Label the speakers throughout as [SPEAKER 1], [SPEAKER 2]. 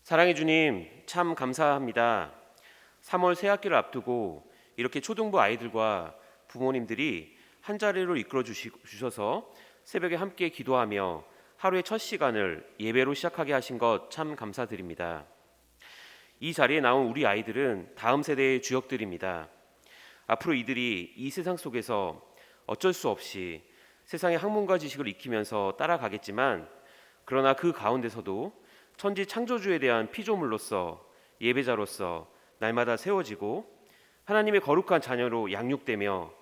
[SPEAKER 1] 사랑해 주님, 참 감사합니다. 3월 새학기를 앞두고 이렇게 초등부 아이들과 부모님들이 한 자리로 이끌어 주셔서 새벽에 함께 기도하며 하루의 첫 시간을 예배로 시작하게 하신 것 참 감사드립니다. 이 자리에 나온 우리 아이들은 다음 세대의 주역들입니다. 앞으로 이들이 이 세상 속에서 어쩔 수 없이 세상의 학문과 지식을 익히면서 따라가겠지만, 그러나 그 가운데서도 천지 창조주에 대한 피조물로서, 예배자로서 날마다 세워지고 하나님의 거룩한 자녀로 양육되며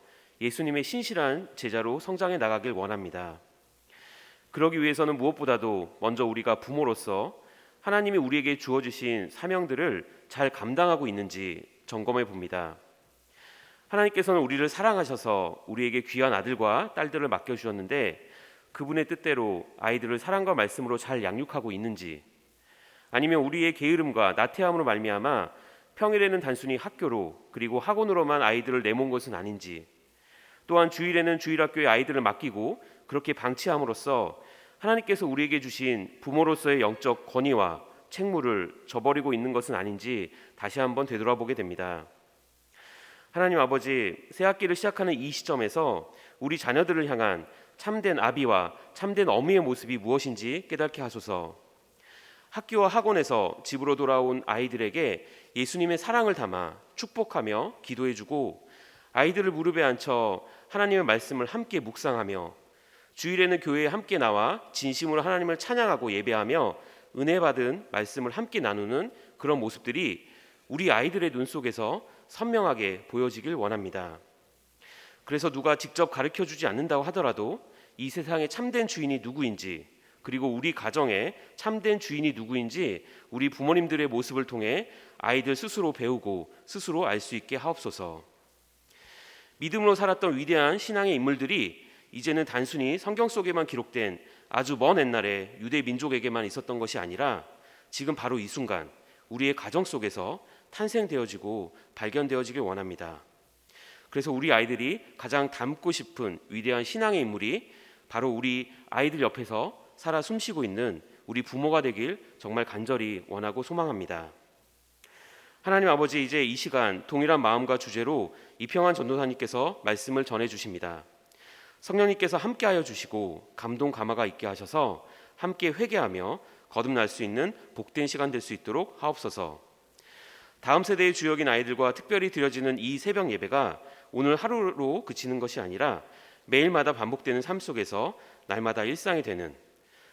[SPEAKER 1] 예수님의 신실한 제자로 성장해 나가길 원합니다. 그러기 위해서는 무엇보다도 먼저 우리가 부모로서 하나님이 우리에게 주어주신 사명들을 잘 감당하고 있는지 점검해 봅니다. 하나님께서는 우리를 사랑하셔서 우리에게 귀한 아들과 딸들을 맡겨주셨는데, 그분의 뜻대로 아이들을 사랑과 말씀으로 잘 양육하고 있는지, 아니면 우리의 게으름과 나태함으로 말미암아 평일에는 단순히 학교로 그리고 학원으로만 아이들을 내몬 것은 아닌지, 또한 주일에는 주일학교에 아이들을 맡기고 그렇게 방치함으로써 하나님께서 우리에게 주신 부모로서의 영적 권위와 책무를 저버리고 있는 것은 아닌지 다시 한번 되돌아보게 됩니다. 하나님 아버지, 새학기를 시작하는 이 시점에서 우리 자녀들을 향한 참된 아비와 참된 어미의 모습이 무엇인지 깨닫게 하소서. 학교와 학원에서 집으로 돌아온 아이들에게 예수님의 사랑을 담아 축복하며 기도해주고, 아이들을 무릎에 앉혀 하나님의 말씀을 함께 묵상하며, 주일에는 교회에 함께 나와 진심으로 하나님을 찬양하고 예배하며 은혜 받은 말씀을 함께 나누는 그런 모습들이 우리 아이들의 눈 속에서 선명하게 보여지길 원합니다. 그래서 누가 직접 가르쳐주지 않는다고 하더라도 이 세상의 참된 주인이 누구인지, 그리고 우리 가정의 참된 주인이 누구인지 우리 부모님들의 모습을 통해 아이들 스스로 배우고 스스로 알 수 있게 하옵소서. 믿음으로 살았던 위대한 신앙의 인물들이 이제는 단순히 성경 속에만 기록된 아주 먼 옛날에 유대 민족에게만 있었던 것이 아니라 지금 바로 이 순간 우리의 가정 속에서 탄생되어지고 발견되어지길 원합니다. 그래서 우리 아이들이 가장 닮고 싶은 위대한 신앙의 인물이 바로 우리 아이들 옆에서 살아 숨쉬고 있는 우리 부모가 되길 정말 간절히 원하고 소망합니다. 하나님 아버지, 이제 이 시간 동일한 마음과 주제로 이평환 전도사님께서 말씀을 전해 주십니다. 성령님께서 함께하여 주시고 감동 감화가 있게 하셔서 함께 회개하며 거듭날 수 있는 복된 시간 될 수 있도록 하옵소서. 다음 세대의 주역인 아이들과 특별히 드려지는 이 새벽 예배가 오늘 하루로 그치는 것이 아니라 매일마다 반복되는 삶 속에서 날마다 일상이 되는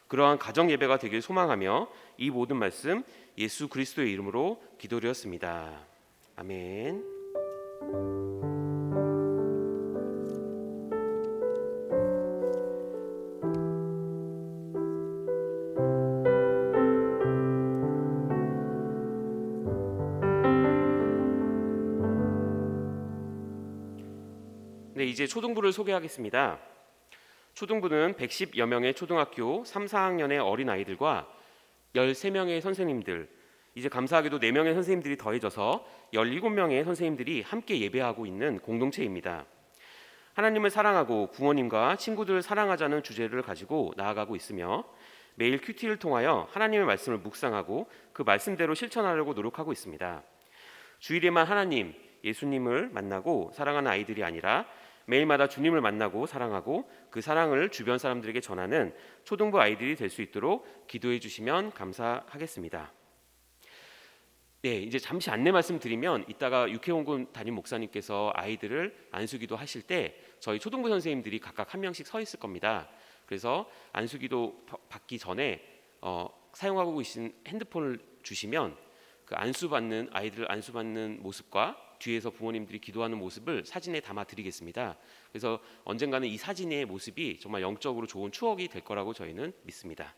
[SPEAKER 1] 그러한 가정 예배가 되길 소망하며 이 모든 말씀 예수 그리스도의 이름으로 기도드렸습니다. 아멘. 네, 이제 초등부를 소개하겠습니다. 초등부는 110여 명의 초등학교 3, 4학년의 어린아이들과 13명의 선생님들, 이제 감사하게도 4명의 선생님들이 더해져서 17명의 선생님들이 함께 예배하고 있는 공동체입니다. 하나님을 사랑하고 부모님과 친구들을 사랑하자는 주제를 가지고 나아가고 있으며, 매일 큐티를 통하여 하나님의 말씀을 묵상하고 그 말씀대로 실천하려고 노력하고 있습니다. 주일에만 하나님, 예수님을 만나고 사랑하는 아이들이 아니라 매일마다 주님을 만나고 사랑하고 그 사랑을 주변 사람들에게 전하는 초등부 아이들이 될 수 있도록 기도해 주시면 감사하겠습니다. 네, 이제 잠시 안내 말씀드리면, 이따가 육해원군 담임 목사님께서 아이들을 안수기도 하실 때 저희 초등부 선생님들이 각각 한 명씩 서 있을 겁니다. 그래서 안수기도 받기 전에 사용하고 계신 핸드폰을 주시면 그 안수받는 아이들 안수받는 모습과 뒤에서 부모님들이 기도하는 모습을 사진에 담아 드리겠습니다. 그래서 언젠가는 이 사진의 모습이 정말 영적으로 좋은 추억이 될 거라고 저희는 믿습니다.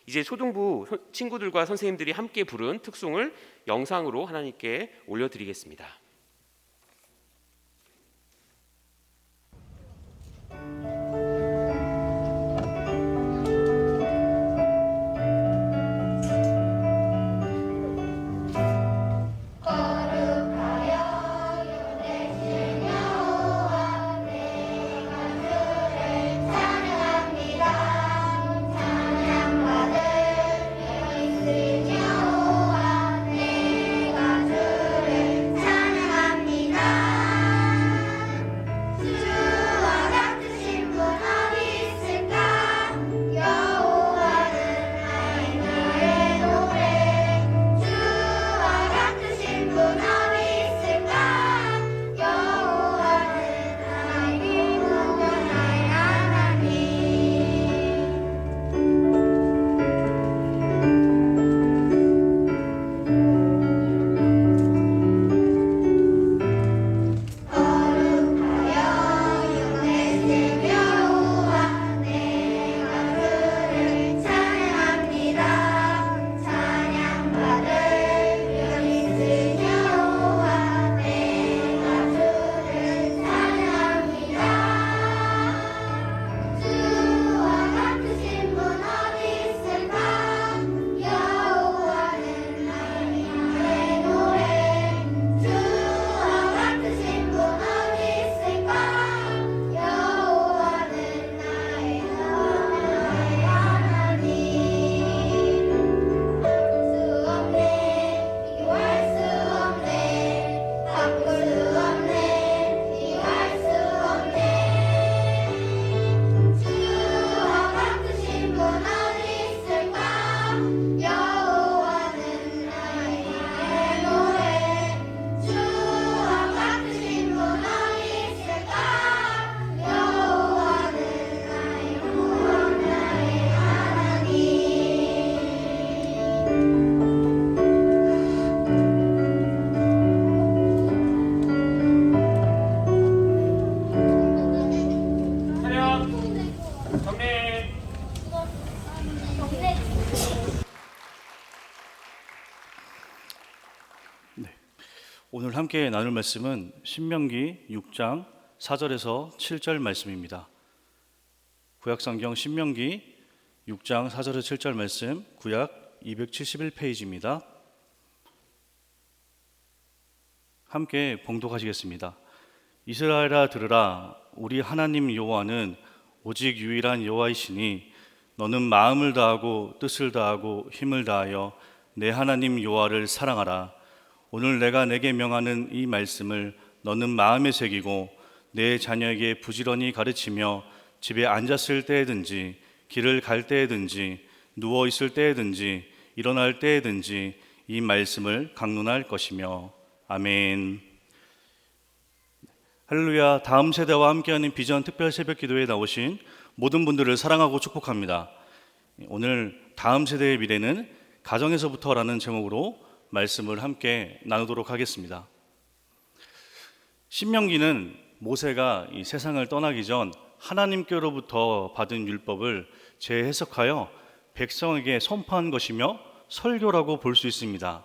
[SPEAKER 1] 이제 초등부 친구들과 선생님들이 함께 부른 특송을 영상으로 하나님께 올려드리겠습니다.
[SPEAKER 2] 사랑합니다. 오늘 함께 나눌 말씀은 신명기 6장 4절에서 7절 말씀입니다. 구약성경 신명기 6장 4절에서 7절 말씀, 구약 271페이지입니다. 함께 봉독하시겠습니다. 이스라엘아 들으라. 우리 하나님 여호와는 오직 유일한 여호와이시니 너는 마음을 다하고 뜻을 다하고 힘을 다하여 내 하나님 여호와를 사랑하라. 오늘 내가 내게 명하는 이 말씀을 너는 마음에 새기고 내 자녀에게 부지런히 가르치며 집에 앉았을 때에든지 길을 갈 때에든지 누워 있을 때에든지 일어날 때에든지 이 말씀을 강론할 것이며. 아멘. 할렐루야. 다음 세대와 함께하는 비전 특별 새벽 기도에 나오신 모든 분들을 사랑하고 축복합니다. 오늘 다음 세대의 미래는 가정에서부터라는 제목으로 말씀을 함께 나누도록 하겠습니다. 신명기는 모세가 이 세상을 떠나기 전 하나님께로부터 받은 율법을 재해석하여 백성에게 선포한 것이며 설교라고 볼 수 있습니다.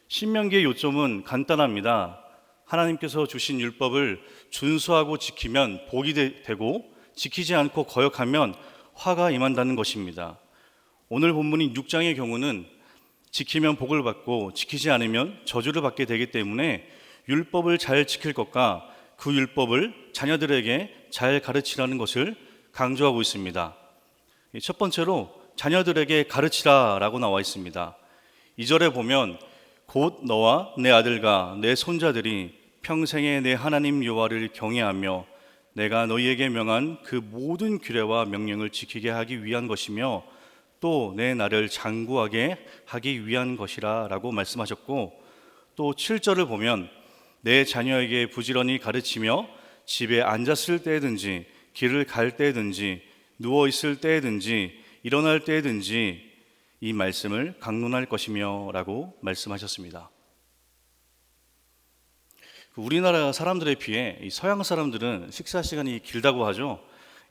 [SPEAKER 2] 신명기의 요점은 간단합니다. 하나님께서 주신 율법을 준수하고 지키면 복이 되고 지키지 않고 거역하면 화가 임한다는 것입니다. 오늘 본문인 6장의 경우는 지키면 복을 받고 지키지 않으면 저주를 받게 되기 때문에 율법을 잘 지킬 것과 그 율법을 자녀들에게 잘 가르치라는 것을 강조하고 있습니다. 첫 번째로 자녀들에게 가르치라라고 나와 있습니다. 2절에 보면 곧 너와 내 아들과 내 손자들이 평생에 내 하나님 여호와를 경외하며 내가 너희에게 명한 그 모든 규례와 명령을 지키게 하기 위한 것이며 또 내 나를 장구하게 하기 위한 것이라 라고 말씀하셨고, 또 7절을 보면 내 자녀에게 부지런히 가르치며 집에 앉았을 때든지 길을 갈 때든지 누워 있을 때든지 일어날 때든지 이 말씀을 강론할 것이며 라고 말씀하셨습니다. 우리나라 사람들에 비해 이 서양 사람들은 식사 시간이 길다고 하죠.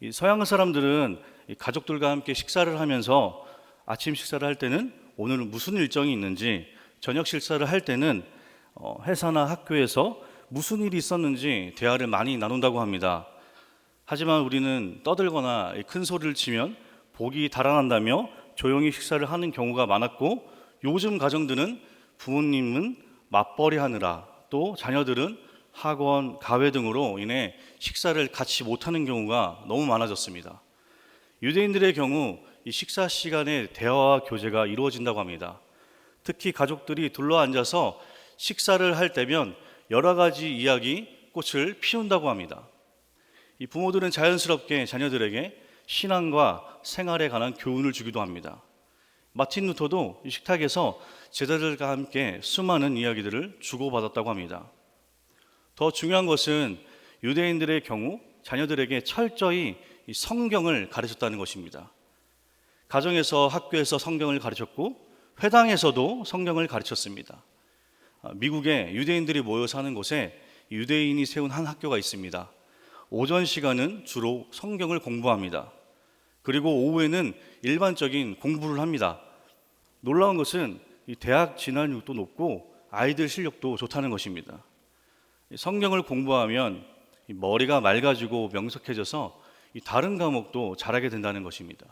[SPEAKER 2] 이 서양 사람들은 가족들과 함께 식사를 하면서 아침 식사를 할 때는 오늘 무슨 일정이 있는지, 저녁 식사를 할 때는 회사나 학교에서 무슨 일이 있었는지 대화를 많이 나눈다고 합니다. 하지만 우리는 떠들거나 큰 소리를 치면 복이 달아난다며 조용히 식사를 하는 경우가 많았고, 요즘 가정들은 부모님은 맞벌이 하느라 또 자녀들은 학원, 가회 등으로 인해 식사를 같이 못하는 경우가 너무 많아졌습니다. 유대인들의 경우 이 식사 시간에 대화와 교제가 이루어진다고 합니다. 특히 가족들이 둘러앉아서 식사를 할 때면 여러 가지 이야기 꽃을 피운다고 합니다. 이 부모들은 자연스럽게 자녀들에게 신앙과 생활에 관한 교훈을 주기도 합니다. 마틴 루터도 이 식탁에서 제자들과 함께 수많은 이야기들을 주고받았다고 합니다. 더 중요한 것은 유대인들의 경우 자녀들에게 철저히 이 성경을 가르쳤다는 것입니다. 가정에서, 학교에서 성경을 가르쳤고 회당에서도 성경을 가르쳤습니다. 미국에 유대인들이 모여 사는 곳에 유대인이 세운 한 학교가 있습니다. 오전 시간은 주로 성경을 공부합니다. 그리고 오후에는 일반적인 공부를 합니다. 놀라운 것은 이 대학 진학률도 높고 아이들 실력도 좋다는 것입니다. 성경을 공부하면 머리가 맑아지고 명석해져서 다른 과목도 잘하게 된다는 것입니다.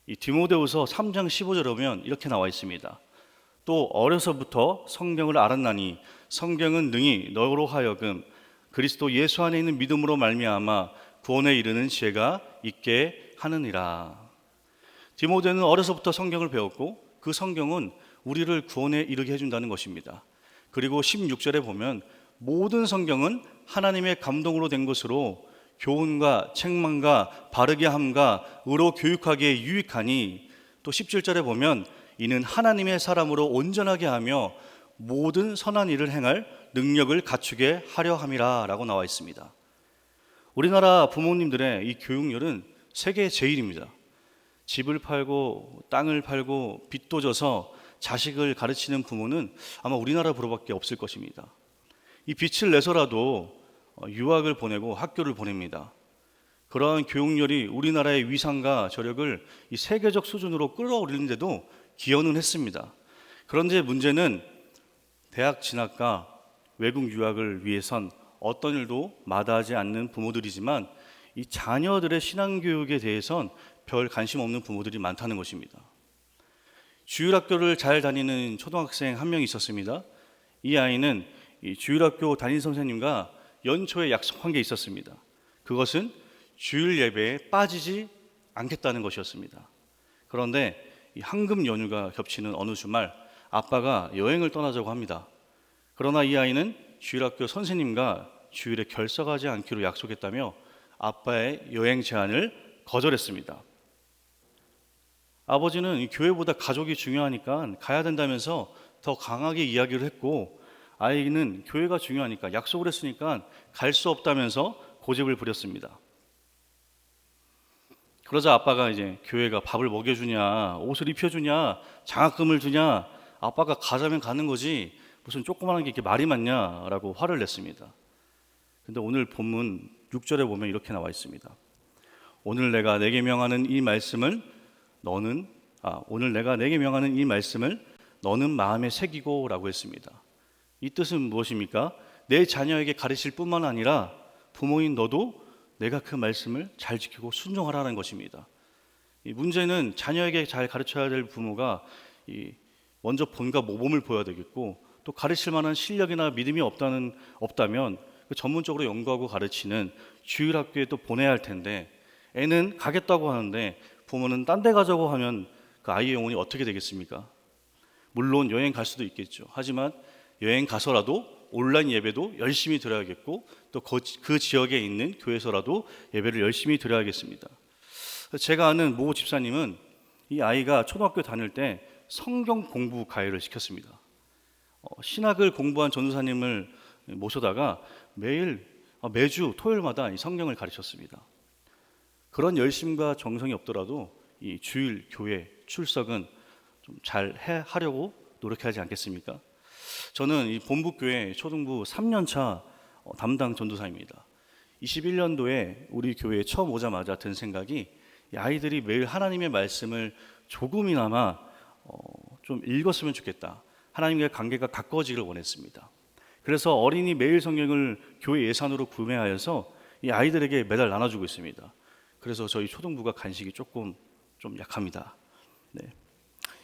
[SPEAKER 2] 이 디모데후서 3장 15절에 보면 이렇게 나와 있습니다. 또 어려서부터 성경을 알았나니 성경은 능히 너로 하여금 그리스도 예수 안에 있는 믿음으로 말미암아 구원에 이르는 지혜가 있게 하느니라. 디모데는 어려서부터 성경을 배웠고 그 성경은 우리를 구원에 이르게 해준다는 것입니다. 그리고 16절에 보면 모든 성경은 하나님의 감동으로 된 것으로 교훈과 책망과 바르게 함과 의로 교육하기에 유익하니, 또 17절에 보면 이는 하나님의 사람으로 온전하게 하며 모든 선한 일을 행할 능력을 갖추게 하려 함이라 라고 나와 있습니다. 우리나라 부모님들의 이 교육열은 세계 제일입니다. 집을 팔고 땅을 팔고 빚도 져서 자식을 가르치는 부모는 아마 우리나라 부로밖에 없을 것입니다. 이 빚을 내서라도 유학을 보내고 학교를 보냅니다. 그러한 교육열이 우리나라의 위상과 저력을 이 세계적 수준으로 끌어올리는데도 기여는 했습니다. 그런데 문제는 대학 진학과 외국 유학을 위해선 어떤 일도 마다하지 않는 부모들이지만 이 자녀들의 신앙교육에 대해선 별 관심 없는 부모들이 많다는 것입니다. 주일학교를 잘 다니는 초등학생 한 명 있었습니다. 이 아이는 이 주일학교 담임 선생님과 연초에 약속한 게 있었습니다. 그것은 주일 예배에 빠지지 않겠다는 것이었습니다. 그런데 이 황금 연휴가 겹치는 어느 주말 아빠가 여행을 떠나자고 합니다. 그러나 이 아이는 주일학교 선생님과 주일에 결석하지 않기로 약속했다며 아빠의 여행 제안을 거절했습니다. 아버지는 이 교회보다 가족이 중요하니까 가야 된다면서 더 강하게 이야기를 했고, 아이는 교회가 중요하니까 약속을 했으니까 갈 수 없다면서 고집을 부렸습니다. 그러자 아빠가 이제 교회가 밥을 먹여주냐, 옷을 입혀주냐, 장학금을 주냐, 아빠가 가자면 가는 거지 무슨 조그마한 게 이렇게 말이 많냐라고 화를 냈습니다. 근데 오늘 본문 6절에 보면 이렇게 나와 있습니다. 오늘 내가 내게 명하는 이 말씀을 너는 마음에 새기고라고 했습니다. 이 뜻은 무엇입니까? 내 자녀에게 가르칠 뿐만 아니라 부모인 너도 내가 그 말씀을 잘 지키고 순종하라는 것입니다. 이 문제는 자녀에게 잘 가르쳐야 될 부모가 먼저 본과 모범을 보여야 되겠고, 또 가르칠 만한 실력이나 믿음이 없다면 그 전문적으로 연구하고 가르치는 주일학교에 또 보내야 할 텐데, 애는 가겠다고 하는데 부모는 딴 데 가자고 하면 그 아이의 영혼이 어떻게 되겠습니까? 물론 여행 갈 수도 있겠죠. 하지만 여행 가서라도 온라인 예배도 열심히 드려야겠고, 또 그 지역에 있는 교회에서라도 예배를 열심히 드려야겠습니다. 제가 아는 모 집사님은 이 아이가 초등학교 다닐 때 성경 공부 과외를 시켰습니다. 신학을 공부한 전도사님을 모셔다가 매주 토요일마다 이 성경을 가르쳤습니다. 그런 열심과 정성이 없더라도 이 주일 교회 출석은 좀 잘 하려고 노력하지 않겠습니까? 저는 이 본부교회 초등부 3년차 담당 전도사입니다. 21년도에 우리 교회에 처음 오자마자 든 생각이, 이 아이들이 매일 하나님의 말씀을 조금이나마 좀 읽었으면 좋겠다. 하나님과의 관계가 가까워지기를 원했습니다. 그래서 어린이 매일 성경을 교회 예산으로 구매하여서 이 아이들에게 매달 나눠주고 있습니다. 그래서 저희 초등부가 간식이 조금 좀 약합니다. 네.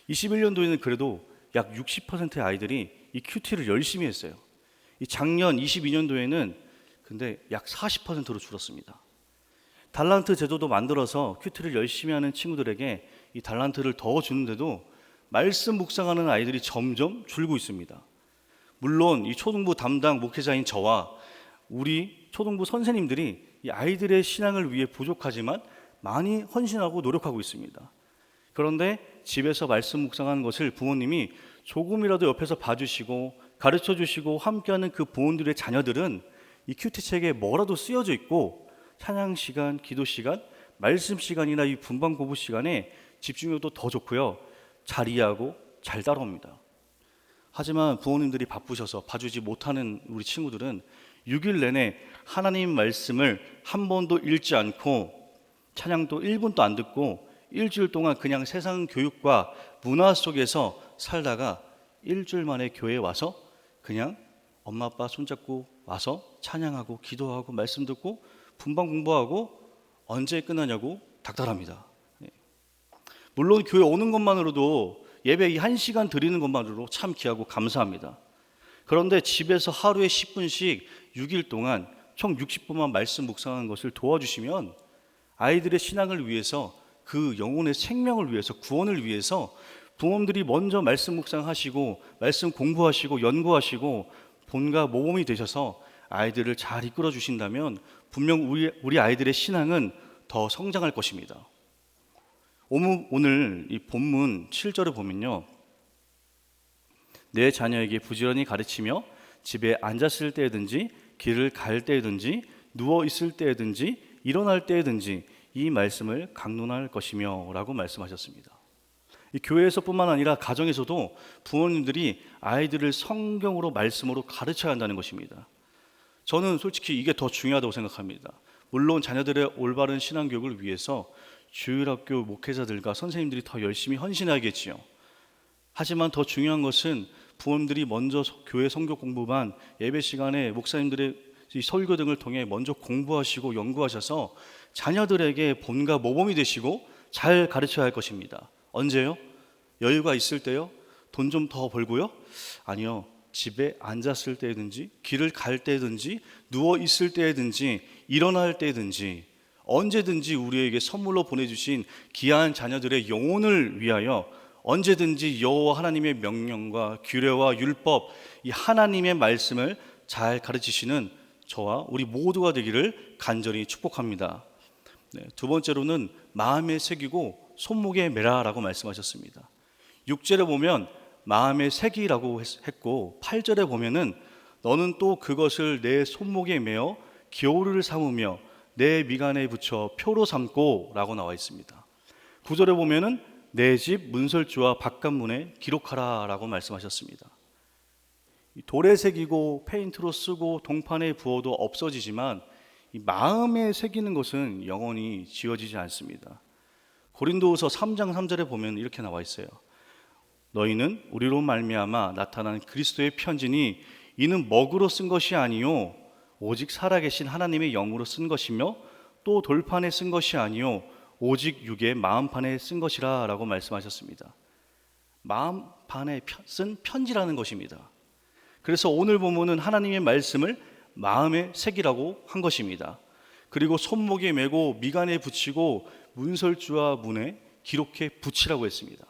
[SPEAKER 2] 21년도에는 그래도 약 60%의 아이들이 이 큐티를 열심히 했어요. 이 작년 22년도에는 근데 약 40%로 줄었습니다. 달란트 제도도 만들어서 큐티를 열심히 하는 친구들에게 이 달란트를 더 주는데도 말씀 묵상하는 아이들이 점점 줄고 있습니다. 물론 이 초등부 담당 목회자인 저와 우리 초등부 선생님들이 이 아이들의 신앙을 위해 부족하지만 많이 헌신하고 노력하고 있습니다. 그런데 집에서 말씀 묵상하는 것을 부모님이 조금이라도 옆에서 봐주시고 가르쳐주시고 함께하는 그 부모들의 자녀들은 이 큐티책에 뭐라도 쓰여져 있고 찬양 시간, 기도 시간, 말씀 시간이나 이 분방 공부 시간에 집중력도 더 좋고요, 잘 이해하고 잘 따라옵니다. 하지만 부모님들이 바쁘셔서 봐주지 못하는 우리 친구들은 6일 내내 하나님 말씀을 한 번도 읽지 않고 찬양도 1분도 안 듣고 일주일 동안 그냥 세상 교육과 문화 속에서 살다가 일주일 만에 교회에 와서 그냥 엄마 아빠 손잡고 와서 찬양하고 기도하고 말씀 듣고 분방 공부하고 언제 끝나냐고 닥달합니다. 물론 교회 오는 것만으로도 예배 이 1시간 드리는 것만으로도 참 귀하고 감사합니다. 그런데 집에서 하루에 10분씩 6일 동안 총 60분만 말씀 묵상하는 것을 도와주시면 아이들의 신앙을 위해서, 그 영혼의 생명을 위해서, 구원을 위해서 부모님들이 먼저 말씀 묵상하시고 말씀 공부하시고 연구하시고 본과 모범이 되셔서 아이들을 잘 이끌어 주신다면 분명 우리 아이들의 신앙은 더 성장할 것입니다. 오늘 이 본문 7절을 보면요, 내 자녀에게 부지런히 가르치며 집에 앉았을 때든지 길을 갈 때든지 누워 있을 때든지 일어날 때든지 이 말씀을 강론할 것이며 라고 말씀하셨습니다. 이 교회에서뿐만 아니라 가정에서도 부모님들이 아이들을 성경으로 말씀으로 가르쳐야 한다는 것입니다. 저는 솔직히 이게 더 중요하다고 생각합니다. 물론 자녀들의 올바른 신앙교육을 위해서 주일학교 목회자들과 선생님들이 더 열심히 헌신해야겠지요. 하지만 더 중요한 것은 부모님들이 먼저 교회 성교 공부반, 예배 시간에 목사님들의 이 설교 등을 통해 먼저 공부하시고 연구하셔서 자녀들에게 본과 모범이 되시고 잘 가르쳐야 할 것입니다. 언제요? 여유가 있을 때요? 돈 좀 더 벌고요? 아니요. 집에 앉았을 때든지 길을 갈 때든지 누워 있을 때든지 일어날 때든지 언제든지 우리에게 선물로 보내주신 귀한 자녀들의 영혼을 위하여 언제든지 여호와 하나님의 명령과 규례와 율법, 이 하나님의 말씀을 잘 가르치시는 저와 우리 모두가 되기를 간절히 축복합니다. 네, 두 번째로는 마음에 새기고 손목에 매라라고 말씀하셨습니다. 6절에 보면 마음에 새기라고 했고 8절에 보면은 너는 또 그것을 내 손목에 매어 기호를 삼으며 내 미간에 붙여 표로 삼고 라고 나와 있습니다. 9절에 보면은 내 집 문설주와 바깥문에 기록하라 라고 말씀하셨습니다. 돌에 새기고 페인트로 쓰고 동판에 부어도 없어지지만 이 마음에 새기는 것은 영원히 지워지지 않습니다. 고린도후서 3장 3절에 보면 이렇게 나와 있어요. 너희는 우리로 말미암아 나타난 그리스도의 편지니 이는 먹으로 쓴 것이 아니요 오직 살아계신 하나님의 영으로 쓴 것이며 또 돌판에 쓴 것이 아니요 오직 육의 마음판에 쓴 것이라 라고 말씀하셨습니다. 마음판에 쓴 편지라는 것입니다. 그래서 오늘 본문은 하나님의 말씀을 마음에 새기라고 한 것입니다. 그리고 손목에 메고 미간에 붙이고 문설주와 문에 기록해 붙이라고 했습니다.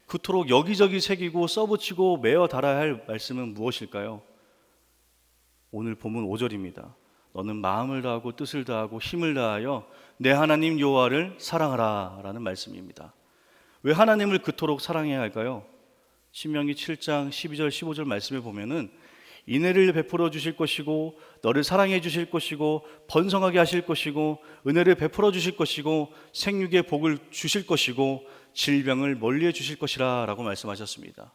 [SPEAKER 2] 그토록 여기저기 새기고 써붙이고 매어 달아야 할 말씀은 무엇일까요? 오늘 본문 5절입니다. 너는 마음을 다하고 뜻을 다하고 힘을 다하여 내 하나님 여호와를 사랑하라 라는 말씀입니다. 왜 하나님을 그토록 사랑해야 할까요? 신명기 7장 12절 15절 말씀에 보면은 인애를 베풀어 주실 것이고 너를 사랑해 주실 것이고 번성하게 하실 것이고 은혜를 베풀어 주실 것이고 생육의 복을 주실 것이고 질병을 멀리해 주실 것이라 라고 말씀하셨습니다.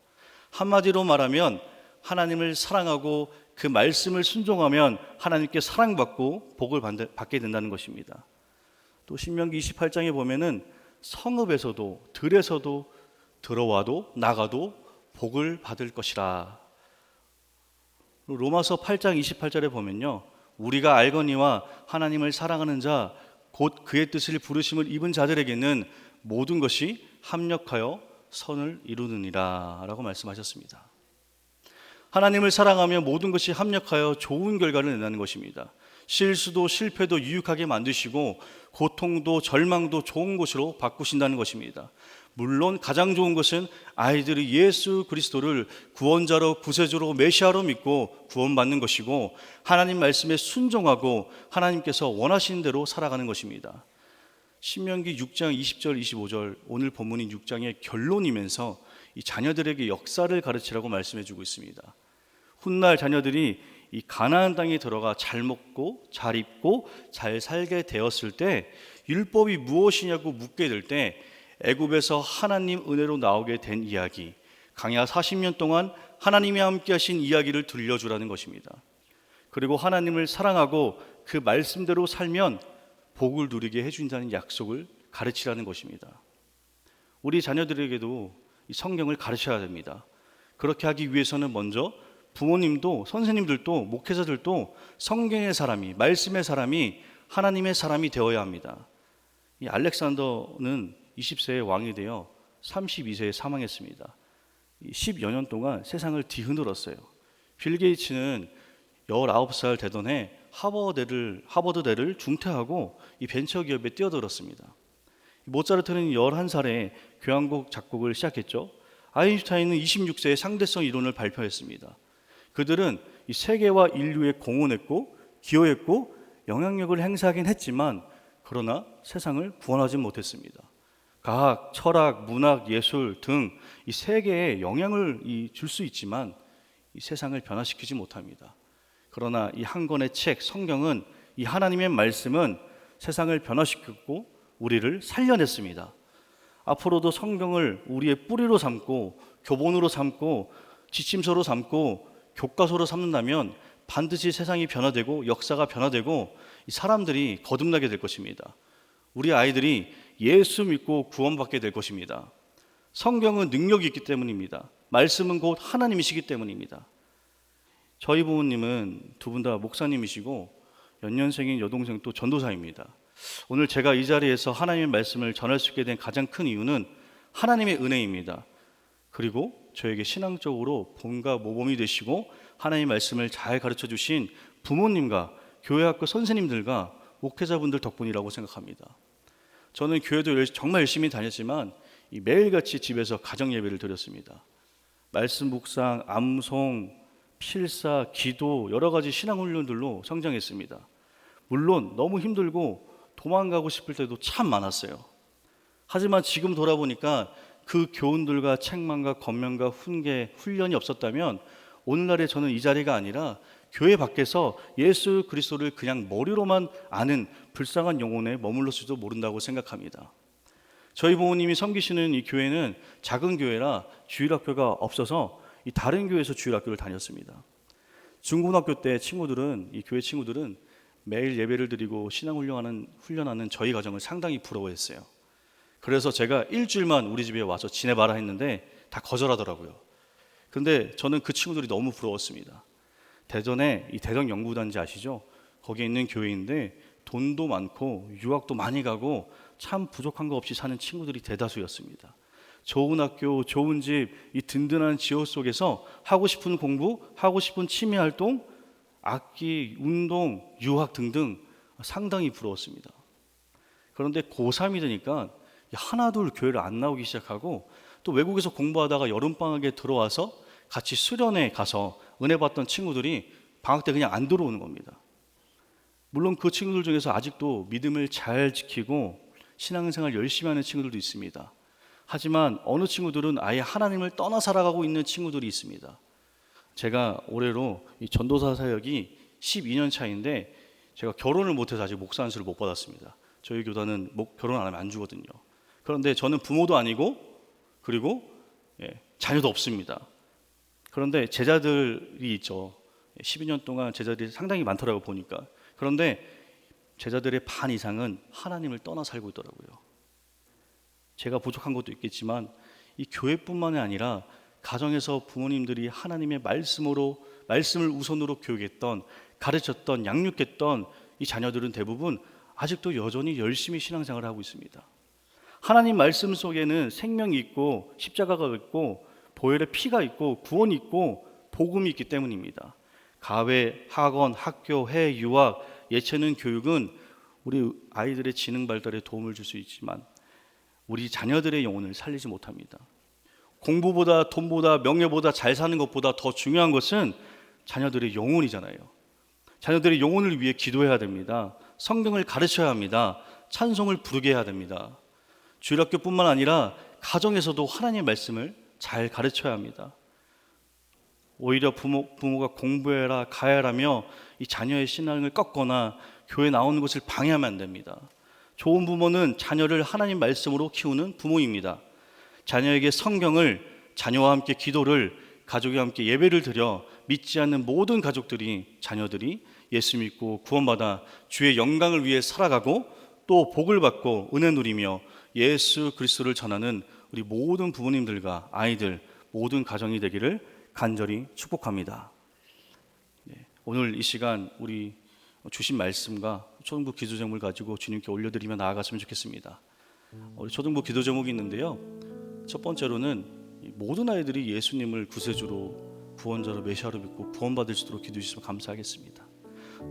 [SPEAKER 2] 한마디로 말하면 하나님을 사랑하고 그 말씀을 순종하면 하나님께 사랑받고 복을 받게 된다는 것입니다. 또 신명기 28장에 보면은 성읍에서도 들에서도 들어와도 나가도 복을 받을 것이라. 로마서 8장 28절에 보면요, 우리가 알거니와 하나님을 사랑하는 자 곧 그의 뜻을 부르심을 입은 자들에게는 모든 것이 합력하여 선을 이루느니라 라고 말씀하셨습니다. 하나님을 사랑하며 모든 것이 합력하여 좋은 결과를 낸다는 것입니다. 실수도 실패도 유익하게 만드시고 고통도 절망도 좋은 것으로 바꾸신다는 것입니다. 물론 가장 좋은 것은 아이들이 예수 그리스도를 구원자로 구세주로 메시아로 믿고 구원받는 것이고 하나님 말씀에 순종하고 하나님께서 원하시는 대로 살아가는 것입니다. 신명기 6장 20절 25절 오늘 본문인 6장의 결론이면서 이 자녀들에게 역사를 가르치라고 말씀해 주고 있습니다. 훗날 자녀들이 이 가나안 땅에 들어가 잘 먹고 잘 입고 잘 살게 되었을 때 율법이 무엇이냐고 묻게 될 때 애굽에서 하나님 은혜로 나오게 된 이야기, 광야 40년 동안 하나님이 함께 하신 이야기를 들려주라는 것입니다. 그리고 하나님을 사랑하고 그 말씀대로 살면 복을 누리게 해준다는 약속을 가르치라는 것입니다. 우리 자녀들에게도 이 성경을 가르쳐야 됩니다. 그렇게 하기 위해서는 먼저 부모님도 선생님들도 목회자들도 성경의 사람이 말씀의 사람이 하나님의 사람이 되어야 합니다. 이 알렉산더는 20세의 왕이 되어 32세에 사망했습니다. 10여 년 동안 세상을 뒤흔들었어요. 빌 게이츠는 19살 되던 해 하버드대를 중퇴하고 이 벤처기업에 뛰어들었습니다. 모차르트는 11살에 교향곡 작곡을 시작했죠. 아인슈타인은 26세에 상대성 이론을 발표했습니다. 그들은 이 세계와 인류에 공헌했고 기여했고 영향력을 행사하긴 했지만 그러나 세상을 구원하지 못했습니다. 과학, 철학, 문학, 예술 등 이 세계에 영향을 줄 수 있지만 이 세상을 변화시키지 못합니다. 그러나 이 한 권의 책, 성경은 이 하나님의 말씀은 세상을 변화시켰고 우리를 살려냈습니다. 앞으로도 성경을 우리의 뿌리로 삼고 교본으로 삼고 지침서로 삼고 교과서로 삼는다면 반드시 세상이 변화되고 역사가 변화되고 사람들이 거듭나게 될 것입니다. 우리 아이들이 예수 믿고 구원받게 될 것입니다. 성경은 능력이 있기 때문입니다. 말씀은 곧 하나님이시기 때문입니다. 저희 부모님은 두 분 다 목사님이시고 연년생인 여동생 또 전도사입니다. 오늘 제가 이 자리에서 하나님의 말씀을 전할 수 있게 된 가장 큰 이유는 하나님의 은혜입니다. 그리고 저에게 신앙적으로 본과 모범이 되시고 하나님의 말씀을 잘 가르쳐 주신 부모님과 교회학교 선생님들과 목회자분들 덕분이라고 생각합니다. 저는 교회도 정말 열심히 다녔지만 매일같이 집에서 가정 예배를 드렸습니다. 말씀 묵상, 암송, 필사, 기도 여러 가지 신앙 훈련들로 성장했습니다. 물론 너무 힘들고 도망가고 싶을 때도 참 많았어요. 하지만 지금 돌아보니까 그 교훈들과 책망과 권면과 훈련이 없었다면 오늘날의 저는 이 자리가 아니라 교회 밖에서 예수 그리스도를 그냥 머리로만 아는 불쌍한 영혼에 머물렀을지도 모른다고 생각합니다. 저희 부모님이 섬기시는 이 교회는 작은 교회라 주일학교가 없어서 이 다른 교회에서 주일학교를 다녔습니다. 중고등학교 때 이 교회 친구들은 매일 예배를 드리고 신앙 훈련하는 저희 가정을 상당히 부러워했어요. 그래서 제가 일주일만 우리 집에 와서 지내봐라 했는데 다 거절하더라고요. 근데 저는 그 친구들이 너무 부러웠습니다. 대전에 이 대덕 연구단지 아시죠? 거기에 있는 교회인데 돈도 많고 유학도 많이 가고 참 부족한 거 없이 사는 친구들이 대다수였습니다. 좋은 학교, 좋은 집, 이 든든한 지역 속에서 하고 싶은 공부, 하고 싶은 취미 활동, 악기, 운동, 유학 등등 상당히 부러웠습니다. 그런데 고3이 되니까 하나둘 교회를 안 나오기 시작하고 또 외국에서 공부하다가 여름방학에 들어와서 같이 수련회 가서 은혜 받던 친구들이 방학 때 그냥 안 들어오는 겁니다. 물론 그 친구들 중에서 아직도 믿음을 잘 지키고 신앙생활 열심히 하는 친구들도 있습니다. 하지만 어느 친구들은 아예 하나님을 떠나 살아가고 있는 친구들이 있습니다. 제가 올해로 이 전도사 사역이 12년 차인데 제가 결혼을 못해서 아직 목사 안수를 못 받았습니다. 저희 교단은 결혼 안 하면 안 주거든요. 그런데 저는 부모도 아니고 그리고 자녀도 없습니다. 그런데 제자들이 있죠. 12년 동안 제자들이 상당히 많더라고 보니까. 그런데 제자들의 반 이상은 하나님을 떠나 살고 있더라고요. 제가 부족한 것도 있겠지만 이 교회뿐만이 아니라 가정에서 부모님들이 하나님의 말씀을 우선으로 교육했던, 가르쳤던, 양육했던 이 자녀들은 대부분 아직도 여전히 열심히 신앙생활을 하고 있습니다. 하나님 말씀 속에는 생명이 있고 십자가가 있고 보혈의 피가 있고 구원이 있고 복음이 있기 때문입니다. 가외, 학원, 학교, 해외 유학, 예체능 교육은 우리 아이들의 지능 발달에 도움을 줄 수 있지만 우리 자녀들의 영혼을 살리지 못합니다. 공부보다 돈보다 명예보다 잘 사는 것보다 더 중요한 것은 자녀들의 영혼이잖아요. 자녀들의 영혼을 위해 기도해야 됩니다. 성경을 가르쳐야 합니다. 찬송을 부르게 해야 됩니다. 주일학교뿐만 아니라 가정에서도 하나님의 말씀을 잘 가르쳐야 합니다. 오히려 부모가 공부해라 가야라며 이 자녀의 신앙을 꺾거나 교회 나오는 것을 방해하면 안 됩니다. 좋은 부모는 자녀를 하나님 말씀으로 키우는 부모입니다. 자녀에게 성경을, 자녀와 함께 기도를, 가족과 함께 예배를 드려 믿지 않는 모든 가족들이, 자녀들이 예수 믿고 구원받아 주의 영광을 위해 살아가고 또 복을 받고 은혜 누리며 예수 그리스도를 전하는 우리 모든 부모님들과 아이들, 모든 가정이 되기를 간절히 축복합니다. 오늘 이 시간 우리 주신 말씀과 초등부 기도 제목을 가지고 주님께 올려드리며 나아갔으면 좋겠습니다. 우리 초등부 기도 제목이 있는데요. 첫 번째로는 모든 아이들이 예수님을 구세주로, 구원자로, 메시아로 믿고 구원받을 수 있도록 기도해 주시면 감사하겠습니다.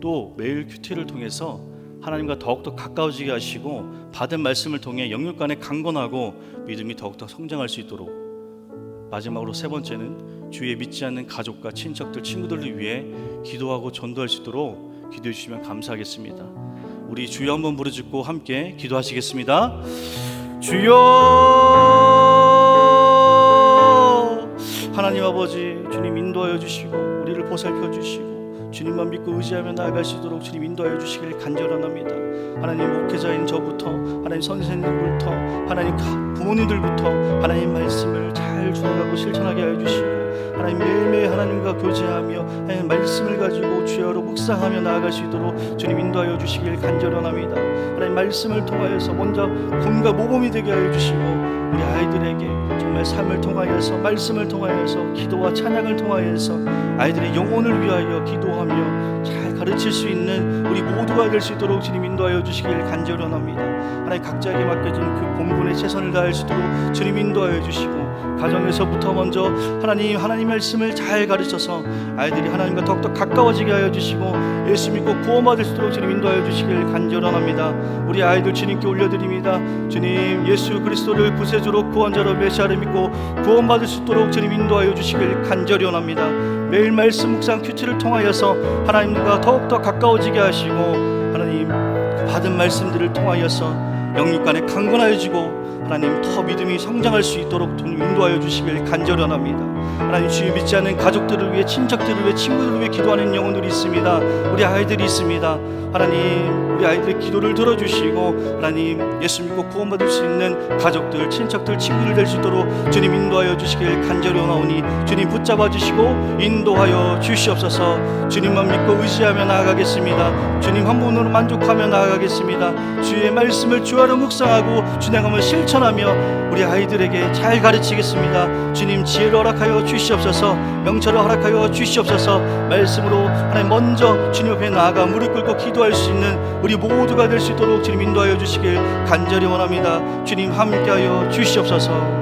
[SPEAKER 2] 또 매일 큐티를 통해서 하나님과 더욱더 가까워지게 하시고 받은 말씀을 통해 영육 간에 강건하고 믿음이 더욱더 성장할 수 있도록, 마지막으로 세 번째는 주위에 믿지 않는 가족과 친척들, 친구들을 위해 기도하고 전도할 수 있도록 기도해 주시면 감사하겠습니다. 우리 주여 한번 부르짖고 함께 기도하시겠습니다. 주여, 하나님 아버지, 주님 인도하여 주시고 우리를 보살펴 주시고 주님만 믿고 의지하며 나아갈 수 있도록 주님 인도하여 주시길 간절합니다. 하나님 목회자인 저부터, 하나님 선생님들부터, 하나님 부모님들부터 하나님 말씀을 잘 준행하고 실천하게 하여 주시고 하나님 매일매일 하나님과 교제하며 하나님 말씀을 가지고 주여로 묵상하며 나아갈 수 있도록 주님 인도하여 주시길 간절히 원합니다. 하나님 말씀을 통하여서 먼저 본과 모범이 되게 하여 주시고 우리 아이들에게 정말 삶을 통하여서 말씀을 통하여서 기도와 찬양을 통하여서 아이들의 영혼을 위하여 기도하며 잘 가르칠 수 있는 우리 모두가 될 수 있도록 주님 인도하여 주시길 간절히 원합니다. 하나님 각자에게 맡겨진 그 본분에 최선을 다할 수 있도록 주님 인도하여 주시고 가정에서부터 먼저 하나님 말씀을 잘 가르쳐서 아이들이 하나님과 더욱더 가까워지게 하여 주시고 예수 믿고 구원받을 수 있도록 주님 인도하여 주시길 간절히 원합니다. 우리 아이들 주님께 올려드립니다. 주님 예수 그리스도를 구세주로 구원자로 메시아를 믿고 구원받을 수 있도록 주님 인도하여 주시길 간절히 원합니다. 매일 말씀 묵상 큐티를 통하여서 하나님과 더욱더 가까워지게 하시고 하나님 받은 말씀들을 통하여서 영육 간에 강건하여지고 하나님 더 믿음이 성장할 수 있도록 인도하여 주시길 간절히 원합니다. 하나님 주님 믿지 않는 가족들을 위해 친척들을 위해 친구들을 위해 기도하는 영혼들이 있습니다. 우리 아이들이 있습니다. 하나님 우리 아이들의 기도를 들어주시고 하나님 예수 믿고 구원받을 수 있는 가족들 친척들 친구들 될 수 있도록 주님 인도하여 주시길 간절히 원하오니 주님 붙잡아 주시고 인도하여 주시옵소서. 주님만 믿고 의지하며 나아가겠습니다. 주님 한 분으로 만족하며 나아가겠습니다. 주의 말씀을 주야로 묵상하고 준행하며 실천하며 우리 아이들에게 잘 가르치겠습니다. 주님 지혜를 허락하여 주시옵소서. 명철을 허락하여 주시옵소서. 말씀으로 하나님 먼저 주님 앞에 나아가 무릎 꿇고 기도할 수 있는 우리 모두가 될 수 있도록 주님 인도하여 주시길 간절히 원합니다. 주님 함께하여 주시옵소서.